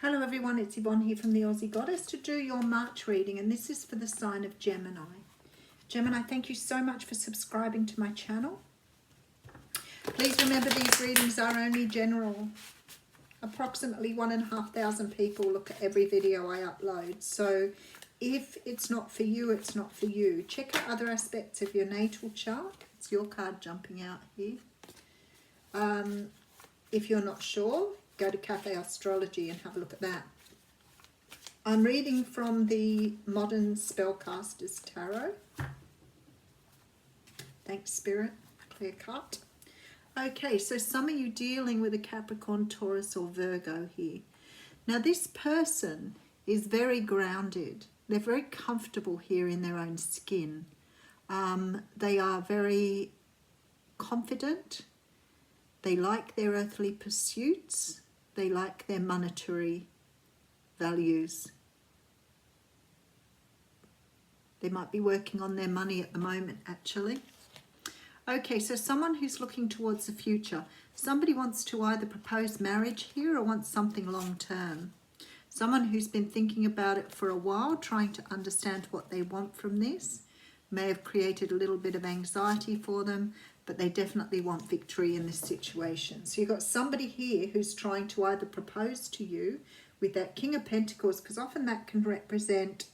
Hello everyone, it's Yvonne here from the Aussie Goddess to do your March reading, and this is for the sign of Gemini. Gemini, thank you so much for subscribing to my channel. Please remember these readings are only general. Approximately 1,500 people look at every video I upload, so if it's not for you, it's not for you. Check out other aspects of your natal chart. It's your card jumping out here. If you're not sure, go to Cafe Astrology and have a look at that. I'm reading from the Modern Spellcasters Tarot. Thanks, Spirit. Clear cut. Okay, so some of you dealing with a Capricorn, Taurus or Virgo here. Now this person is very grounded. They're very comfortable here in their own skin. They are very confident. They like their earthly pursuits. They like their monetary values. They might be working on their money at the moment, actually. Okay, so someone who's looking towards the future. Somebody wants to either propose marriage here or wants something long term. Someone who's been thinking about it for a while, trying to understand what they want from this. May have created a little bit of anxiety for them, but they definitely want victory in this situation. So you've got somebody here who's trying to either propose to you with that King of Pentacles, because often that can represent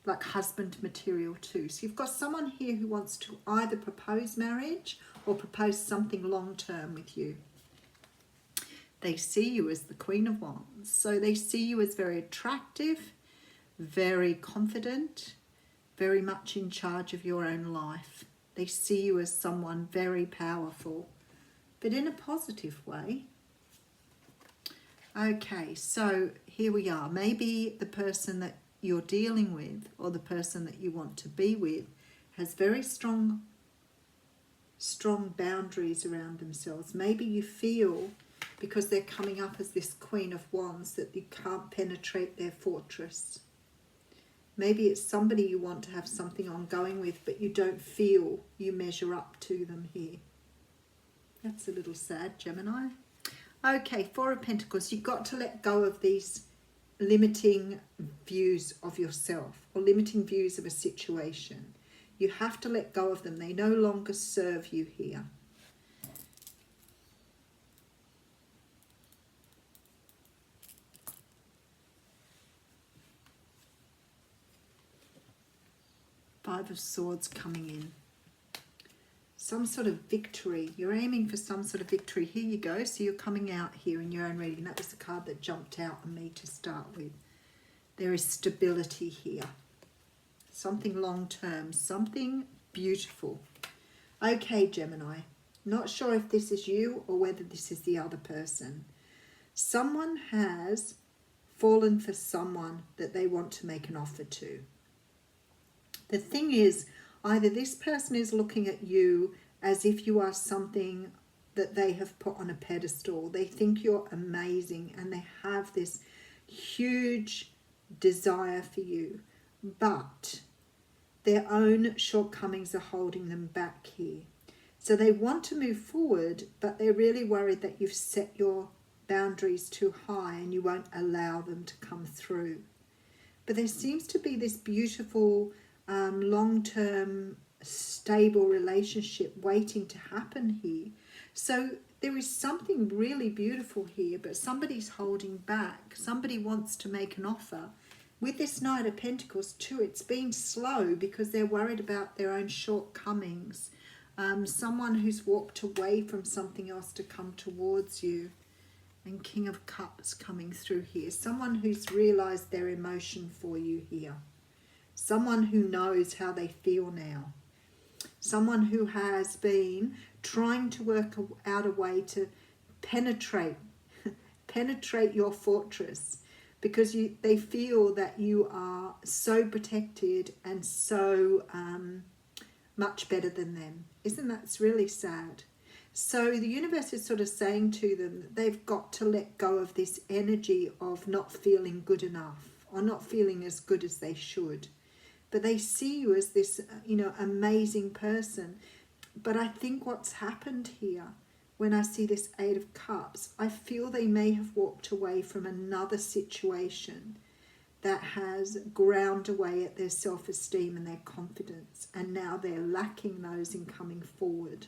like husband material too. So you've got someone here who wants to either propose marriage or propose something long-term with you. They see you as the Queen of Wands. So they see you as very attractive, very confident, very much in charge of your own life. They see you as someone very powerful, but in a positive way. Okay, so here we are. Maybe the person that you're dealing with or the person that you want to be with has very strong boundaries around themselves. Maybe you feel, because they're coming up as this Queen of Wands, that you can't penetrate their fortress. Maybe it's somebody you want to have something ongoing with, but you don't feel you measure up to them here. That's a little sad, Gemini. Okay, Four of Pentacles. You've got to let go of these limiting views of yourself or limiting views of a situation. You have to let go of them. They no longer serve you here. Five of Swords coming in. Some sort of victory. You're aiming for some sort of victory. Here you go. So you're coming out here in your own reading. That was the card that jumped out on me to start with. There is stability here. Something long term. Something beautiful. Okay, Gemini. Not sure if this is you or whether this is the other person. Someone has fallen for someone that they want to make an offer to. The thing is, either this person is looking at you as if you are something that they have put on a pedestal. They think you're amazing and they have this huge desire for you. But their own shortcomings are holding them back here. So they want to move forward, but they're really worried that you've set your boundaries too high and you won't allow them to come through. But there seems to be this beautiful long-term stable relationship waiting to happen here. So there is something really beautiful here, but somebody's holding back. Somebody wants to make an offer. With this Knight of Pentacles too, it's been slow because they're worried about their own shortcomings. Someone who's walked away from something else to come towards you. And King of Cups coming through here. Someone who's realized their emotion for you here. Someone who knows how they feel now. Someone who has been trying to work out a way to penetrate your fortress, because they feel that you are so protected and so much better than them. Isn't that really sad? So the universe is sort of saying to them that they've got to let go of this energy of not feeling good enough or not feeling as good as they should. But they see you as this, amazing person. But I think what's happened here, when I see this Eight of Cups, I feel they may have walked away from another situation that has ground away at their self-esteem and their confidence, and now they're lacking those in coming forward.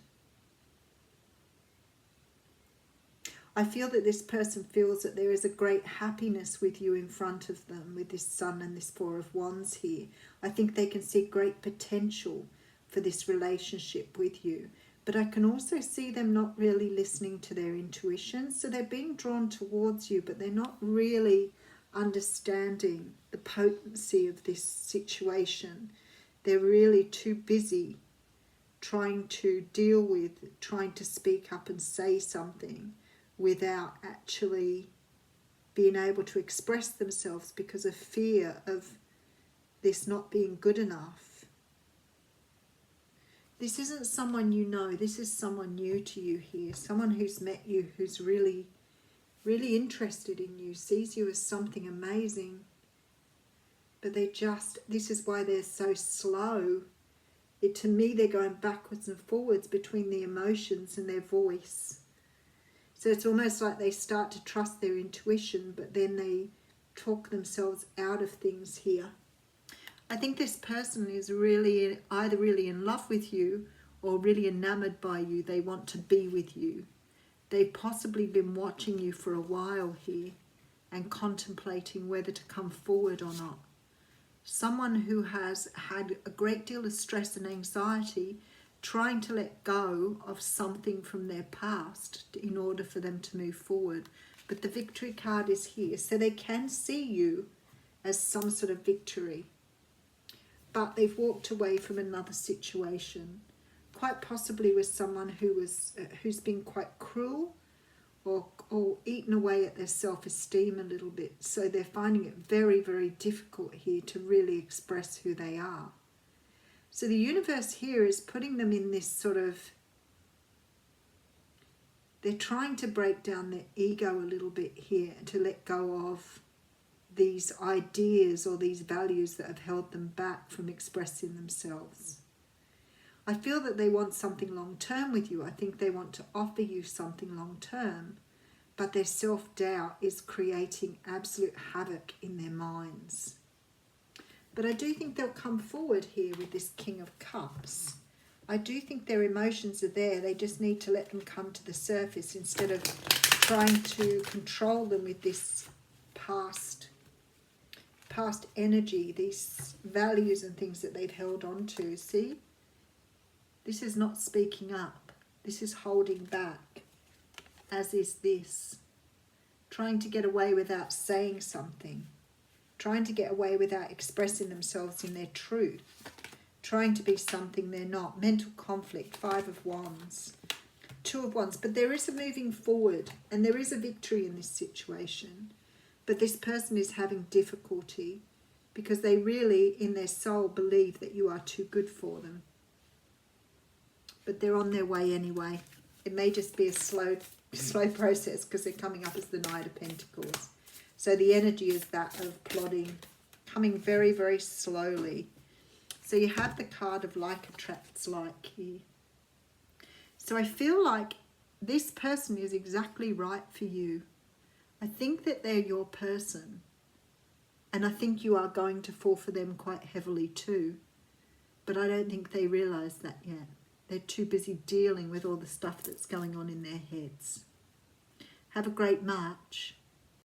I feel that this person feels that there is a great happiness with you in front of them, with this Sun and this Four of Wands here. I think they can see great potential for this relationship with you. But I can also see them not really listening to their intuition. So they're being drawn towards you, but they're not really understanding the potency of this situation. They're really too busy trying to deal with, trying to speak up and say something without actually being able to express themselves because of fear of this not being good enough. This isn't someone you know, this is someone new to you here, someone who's met you, who's really interested in you, sees you as something amazing, but this is why they're so slow. To me, they're going backwards and forwards between the emotions and their voice. So it's almost like they start to trust their intuition, but then they talk themselves out of things here. I think this person is really either really in love with you or really enamored by you. They want to be with you. They've possibly been watching you for a while here and contemplating whether to come forward or not. Someone who has had a great deal of stress and anxiety, trying to let go of something from their past in order for them to move forward. But the victory card is here, so they can see you as some sort of victory. But they've walked away from another situation, quite possibly with someone who's been quite cruel or eaten away at their self-esteem a little bit. So they're finding it very, very difficult here to really express who they are. So the universe here is putting them in this sort of, they're trying to break down their ego a little bit here to let go of these ideas or these values that have held them back from expressing themselves. I feel that they want something long-term with you. I think they want to offer you something long-term, but their self-doubt is creating absolute havoc in their minds. But I do think they'll come forward here with this King of Cups. I do think their emotions are there. They just need to let them come to the surface instead of trying to control them with this past energy, these values and things that they've held on to. See? This is not speaking up. This is holding back, as is this. Trying to get away without saying something. Trying to get away without expressing themselves in their truth. Trying to be something they're not. Mental conflict, Five of Wands. Two of Wands. But there is a moving forward and there is a victory in this situation. But this person is having difficulty because they really, in their soul, believe that you are too good for them. But they're on their way anyway. It may just be a slow process because they're coming up as the Knight of Pentacles. So the energy is that of plodding, coming very, very slowly. So you have the card of like attracts like here. So I feel like this person is exactly right for you. I think that they're your person. And I think you are going to fall for them quite heavily too. But I don't think they realise that yet. They're too busy dealing with all the stuff that's going on in their heads. Have a great March.